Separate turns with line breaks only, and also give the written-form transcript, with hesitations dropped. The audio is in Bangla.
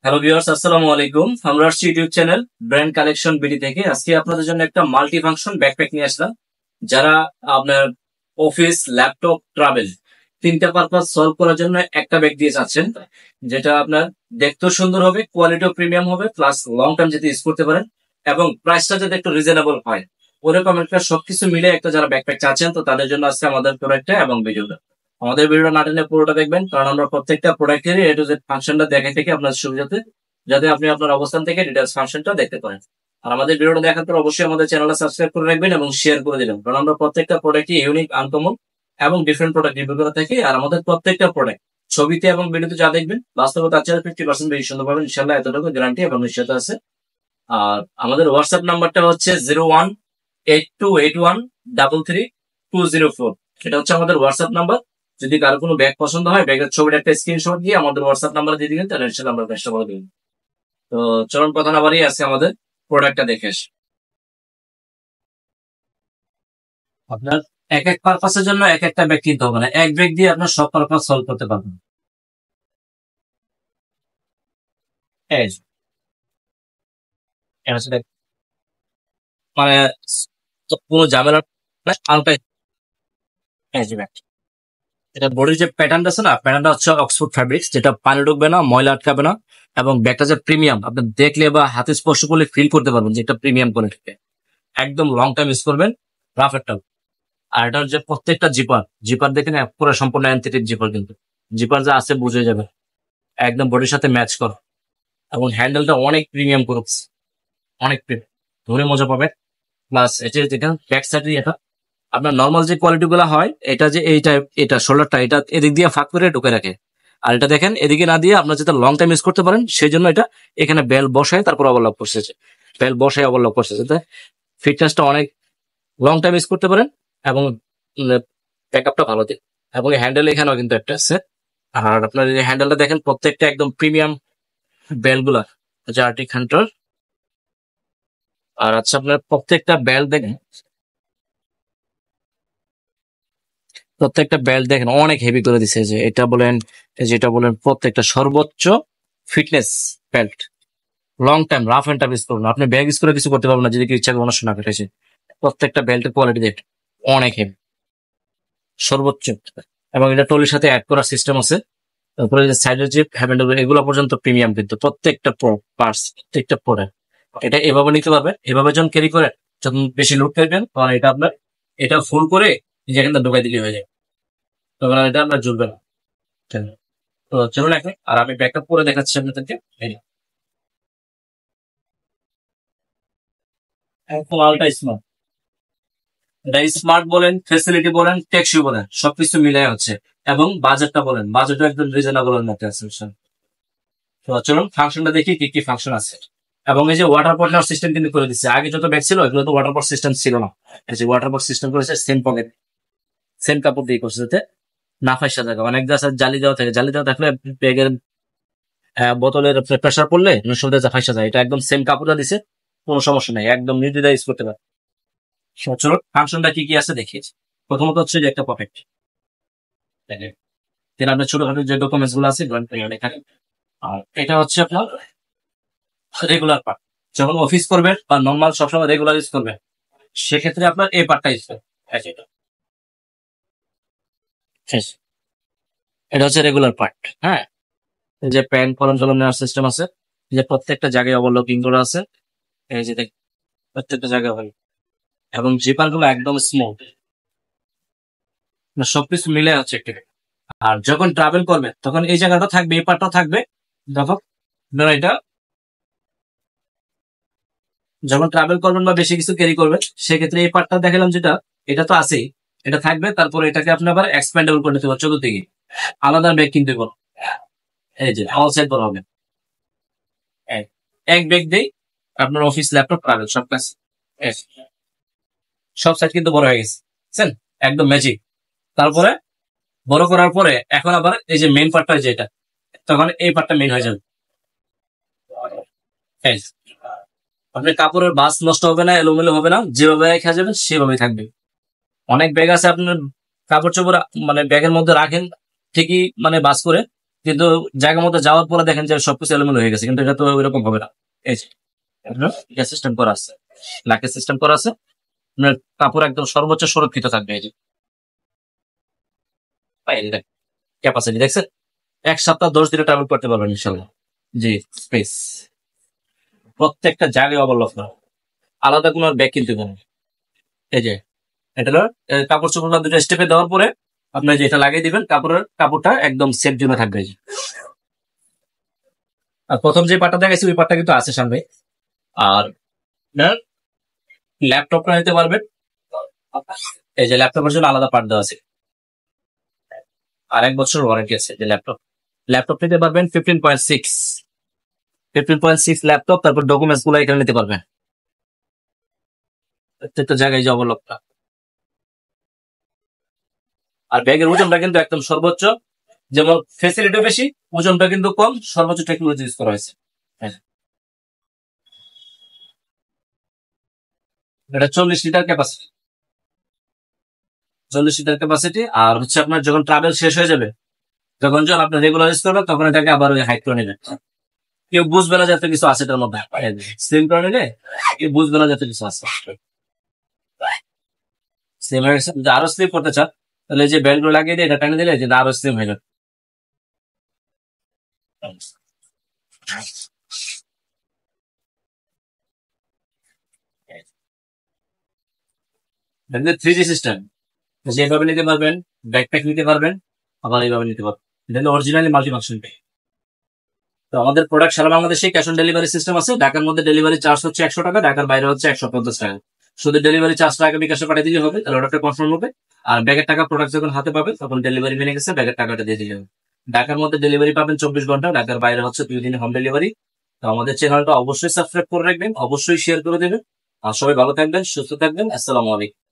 হ্যালো ভিউয়ার্স, আসসালামু আলাইকুম। আমরা আসছি YouTube channel brand collection BD থেকে। আজকে আপনাদের জন্য একটা মাল্টি ফাংশন ব্যাকপ্যাক নিয়ে আসলাম। যারা আপনার অফিস, ল্যাপটপ, ট্রাভেল তিনটা পারপাস সলভ করার জন্য একটা ব্যাগ দিয়ে যাচ্ছেন, যেটা আপনার দেখতেও সুন্দর হবে, কোয়ালিটিও প্রিমিয়াম হবে, প্লাস লং টার্ম যাতে ইউজ করতে পারেন এবং প্রাইসটা যাতে একটু রিজনেবল হয়, ওরকম একটা সবকিছু মিলে একটা যারা ব্যাকপ্যাক চাচ্ছেন, তো তাদের জন্য আজকে আমাদের প্রোডাক্টটা এবং ভিডিওটা। আমাদের ভিডিওটা না টেনে পুরোটা দেখবেন, কারণ আমরা প্রত্যেকটা প্রোডাক্টের এ টু জেড ফাংশনটা দেখাই থেকে আপনার সুবিধাতে, যাতে আপনি আপনার অবস্থান থেকে ডিটেলস ফাংশনটা দেখতে পারেন। আর আমাদের ভিডিওটা দেখার পর অবশ্যই আমাদের চ্যানেলটা সাবস্ক্রাইব করে রাখবেন এবং শেয়ার করে দিবেন, কারণ আমরা প্রত্যেকটা প্রোডাক্টই ইউনিক, আনকমন এবং ডিফারেন্ট প্রোডাক্ট রিভিউ করে থাকি। আর আমাদের প্রত্যেকটা প্রোডাক্ট ছবিতে এবং ভিডিওতে যা দেখবেন, বাস্তবে তার চেয়ে 50% বেশি সুন্দর পাবেন ইনশাল্লাহ, এতটুকু গ্যারান্টি এবং নিশ্চয়তা আছে। আর আমাদের হোয়াটসঅ্যাপ নাম্বারটা হচ্ছে 018281333204। এটা হচ্ছে আমাদের হোয়াটসঅ্যাপ নাম্বার। যদি কারো কোনো ব্যাগ পছন্দ হয়, ব্যাগের ছবিটা একটা স্ক্রিনশট দিয়ে আমাদের হোয়াটসঅ্যাপ নাম্বারে দিয়ে দিবেন, তাহলে ইনশাল্লাহ আমরা চেষ্টা করে দিবেন। তো চলুন কথা না বাড়িয়ে আজকে আমাদের প্রোডাক্টটা দেখে আসি। আপনার এক এক পারপাসের জন্য এক একটা ব্যাগ কিনতে হবে না, এক ব্যাগ দিয়ে আপনার সব পারপাস সলভ করতে পারবেন। এই যে, এটা হচ্ছে মানে কোনো ঝামেলা নাই, হালকা। এই যে ব্যাগ, এটা বডির যে প্যাটার্নটা আছে না, প্যাটার্নটা হচ্ছে অক্সফোর্ড ফ্যাব্রিক্স, যেটা পানি ঢুকবে না, ময়লা আটকাবে না, এবং ব্যাগটা যে প্রিমিয়াম, আপনি দেখলে বা হাতে স্পর্শ করলে ফিল করতে পারবেন যে এটা প্রিমিয়াম কোয়ালিটি। একদম লং টাইম ইউজ করবেন, রাফ একটা। আর এটার যে প্রত্যেকটা জিপার জিপার দেখেন, পুরো সম্পূর্ণ অ্যান্থেটিক জিপার, কিন্তু জিপার যা আছে বুঝে যাবে, একদম বডির সাথে ম্যাচ করা। এবং হ্যান্ডেলটা অনেক প্রিমিয়াম করছে, অনেক প্রিমিয়াম, ধরে মজা পাবে। প্লাস এটা দেখেন ব্যাক সাইডে, এটা আপনার নর্মাল যে কোয়ালিটি গুলা হয়, এটা যে এইটা, এটা শোল্ডারটা এটা এদিক দিয়ে ফাঁক করে ঢুকে রাখে। আর এটা দেখেন এদিকে না দিয়ে আপনার যাতে লং টাইম ইউজ করতে পারেন, সেই জন্য এটা এখানে বেল বসায় তারপর ওভারলক করছে, বেল বসায় ওভারলক করছে, যাতে ফিটনেসটা অনেক লং টাইম ইউজ করতে পারেন এবং ব্যাকআপটা ভালো দিন। এবং হ্যান্ডেল এখানেও কিন্তু একটা আছে। আর আপনার এই হ্যান্ডেলটা দেখেন, প্রত্যেকটা একদম প্রিমিয়াম বেল গুলা, আর্টিক হান্টার। আর আচ্ছা, আপনার প্রত্যেকটা বেল্ট দেখেন, প্রত্যেকটা বেল্ট দেখেন অনেক হেভি করে দিছে। যে এটা বলেন, যেটা বলেন, প্রত্যেকটা সর্বোচ্চ fitness belt, long time rough and tough use করবেন। আপনি ব্যাগ ইউজ করে কিছু করতে পারবেন না যদি ইচ্ছা করে অনেক সময় কেটেছে। প্রত্যেকটা বেল্টের কোয়ালিটি দেখেন অনেক হেভি, সর্বোচ্চ। এবং এটা টলির সাথে অ্যাড করার সিস্টেম আছে। তারপরে যে সাইডের যে হ্যান্ডেল, এগুলো পর্যন্ত প্রিমিয়াম, কিন্তু প্রত্যেকটা পার্টস, প্রত্যেকটা প্রোডাক্ট এটা এভাবে নিতে পারবে। এভাবে যখন ক্যারি করে, যখন বেশি লোড করবেন, তখন এটা আপনার এটা ফুল করে যেখানে ঢোকাই দিলে হয়ে যায়, তখন আর এটা আপনার ঝুলবে না। তো চলুন এখন, আর আমি ব্যাকআপ করে দেখাচ্ছি আপনাদেরকে। একদম আলট্রা স্মার্ট। এটা স্মার্ট বলেন, ফেসিলিটি বলেন, টেকসই বলেন, সবকিছু মিলাই হচ্ছে। এবং বাজেটটা বলেন, বাজেটও একদম রিজনেবল মধ্যে আছে। তো চলুন ফাংশনটা দেখি কি কি ফাংশন আছে। এবং এই যে ওয়াটার পট নেওয়ার সিস্টেম কিন্তু করে দিচ্ছে। আগে যত ব্যাগ ছিল এগুলো তো ওয়াটার পট সিস্টেম ছিল না। এই যে ওয়াটার পট সিস্টেম করেছে, সেম পকেট, সেম কাপড় দিয়ে করছে, যাতে না ফাইসা থাকে। অনেক গাছ জালি দেওয়া থাকে, জালি দেওয়া থাকলে ব্যাগের বোতলের প্রেশার পড়লে সুবিধা ফাইসা যায়। এটা একদম সেম কাপড়টা দিছে, কোনো সমস্যা নেই, একদম নির্দ্বিধায় ইউজ করতে পারে। চলো ফাংশনটা কি কি আছে দেখিয়েছি। প্রথমত হচ্ছে যে একটা পকেট, দেন আপনার ছোটখাটো যে ডকুমেন্টস গুলো আছে এখানে। আর এটা হচ্ছে আপনার রেগুলার পার্ট, যখন অফিস করবেন বা নর্মাল সবসময় রেগুলার ইউজ করবেন, সেক্ষেত্রে আপনার এই পার্টটা ইউজ করবেন। এটা হচ্ছে রেগুলার পার্ট। হ্যাঁ, এই যে প্যান কলম টলম নেওয়ার সিস্টেম আছে, যে প্রত্যেকটা জায়গায় ওভারলকিং করা আছে। এই যে দেখ, প্রত্যেকটা জায়গায় হয়। এবং জিপার গুলো একদম স্মুথ, সবকিছু মিলে আছে একটা। আর যখন ট্রাভেল করবে তখন এই জায়গাটা থাকবে, এই পার্টটা থাকবে। দেখো এটা যখন ট্রাভেল করবেন বা বেশি কিছু ক্যারি করবেন, সেক্ষেত্রে এই পার্টটা দেখালাম যেটা, এটা তো আছেই, এটা থাকবে। তারপরে এটাকে আপনি আবার এক্সপ্যান্ডেবল করে নিতে পারবেন, চতুর্দিকে আলাদা ব্যাগ কিনতে পারবেন। এই যে অল সাইড বড় হবে, এক ব্যাগ দেই আপনার অফিস, ল্যাপটপ, ট্রাভেল সব কাজ। সব সাইড কিন্তু বড় হয়ে গেছে, বুঝছেন? একদম ম্যাজিক। তারপরে বড় করার পরে এখন আবার এই যে মেইন পার্টটা, যেটা তখন এই পার্টটা মেইন হয়ে যাবে। এই যে, আপনার কাপড়ের বাস নষ্ট হবে না, এলোমেলো হবে না, যেভাবে রেখে যাবেন সেভাবেই থাকবে। অনেক ব্যাগ আছে আপনার কাপড় চোপড় মানে ব্যাগের মধ্যে রাখেন ঠিকই, মানে বাস করে, কিন্তু জায়গা মতো যাওয়ার পরে দেখেন যে সবকিছু এলোমেলো হয়ে গেছে, কিন্তু এটা তো ওইরকম হবে না। এই যে এটা সিস্টেম করা আছে, লাকের সিস্টেম করা আছে, আপনার কাপড় একদম সর্বোচ্চ সুরক্ষিত থাকবে। এই যে ক্যাপাসিটি দেখছেন, 1 সপ্তাহ 10 দিনে ট্রাভেল করতে পারবেন ইনশাল্লাহ। জি, স্পেস প্রত্যেকটা জায়গায় ওভারলক না, আলাদা কোনো ব্যাগ কিনতে হবে না। এই যে এটা হলো, কাপড় চোপড় দুটো স্টেপে দেওয়ার পরে আপনি যে এটা লাগিয়ে দিবেন, কাপড়টা একদম সেফ জোনে থাকবে। এই যে। আর প্রথম যে পাটটা দেখাইছি ওই পাটটা কিন্তু আছে সামনে। আর ল্যাপটপটা নিতে পারবেন, এই যে ল্যাপটপের জন্য আলাদা পার্ট দেওয়া আছে, আর 1 বছর ওয়ারেন্টি আছে। যে ল্যাপটপ নিতে পারবেন 15.6 ল্যাপটপ, তারপর ডকুমেন্টস গুলো এখানে নিতে পারবেন প্রত্যেকটা জায়গায়। যে অবলকটা আর ব্যাগের ওজনটা কিন্তু একদম সর্বোচ্চ, যেমন ফেসিলিটি বেশি, ওজনটা কিন্তু কম, সর্বোচ্চ টেকনোলজি ইউজ করা হয়েছে। হ্যাঁ, এটা 40 লিটার ক্যাপাসিটি, 40 লিটার ক্যাপাসিটি। আর হচ্ছে আপনার যখন ট্রাভেল শেষ হয়ে যাবে, যখন আপনি রেগুলার ইউজ করবেন, তখন এটাকে আবার ওই হাইট করে নেবেন। কেউ বুঝবে না যাতে কিছু আছে এটার মধ্যে, স্লিম করে নিলে কেউ বুঝবে না যাতে কিছু আছে। স্লিম হয়ে গেছে, যদি আরো স্লিম করতে চান তাহলে এই যে বেল্ট গুলো লাগিয়ে দিয়ে এটা টানে দিলে যে আরো স্লিম হয়ে যাবে। থ্রি জি সিস্টেম, যেভাবে নিতে পারবেন, ব্যাকপ্যাক নিতে পারবেন, আবার এইভাবে নিতে পারবেন। এটা হলো অরিজিনালি মাল্টি ফাংশন পে। তো আমাদের প্রোডাক্ট সারা বাংলাদেশে ক্যাশ অন ডেলিভারি সিস্টেম আছে। ঢাকার মধ্যে ডেলিভারি চার্জ হচ্ছে 100 টাকা, ঢাকার বাইরে হচ্ছে 150 টাকা। শুধু ডেলিভারি চার্জটা আগে বিকাশে পাঠিয়ে দিলে হবে, তাহলে অর্ডারটা কনফার্ম হবে। আর ব্যাগের টাকা প্রোডাক্ট যখন হাতে পাবে তখন ডেলিভারি মেনে গেছে, ব্যাগের টাকাটা দিয়ে দিলে হবে। ঢাকার মধ্যে ডেলিভারি পাবেন 24 ঘন্টা, ঢাকার বাইরে হচ্ছে 2 দিনে হোম ডেলিভারি। তো আমাদের চ্যানেলটা অবশ্যই সাবস্ক্রাইব করে রাখবেন, অবশ্যই শেয়ার করে দেবেন। আর সবাই ভালো থাকবেন, সুস্থ থাকবেন। আসসালামু আলাইকুম।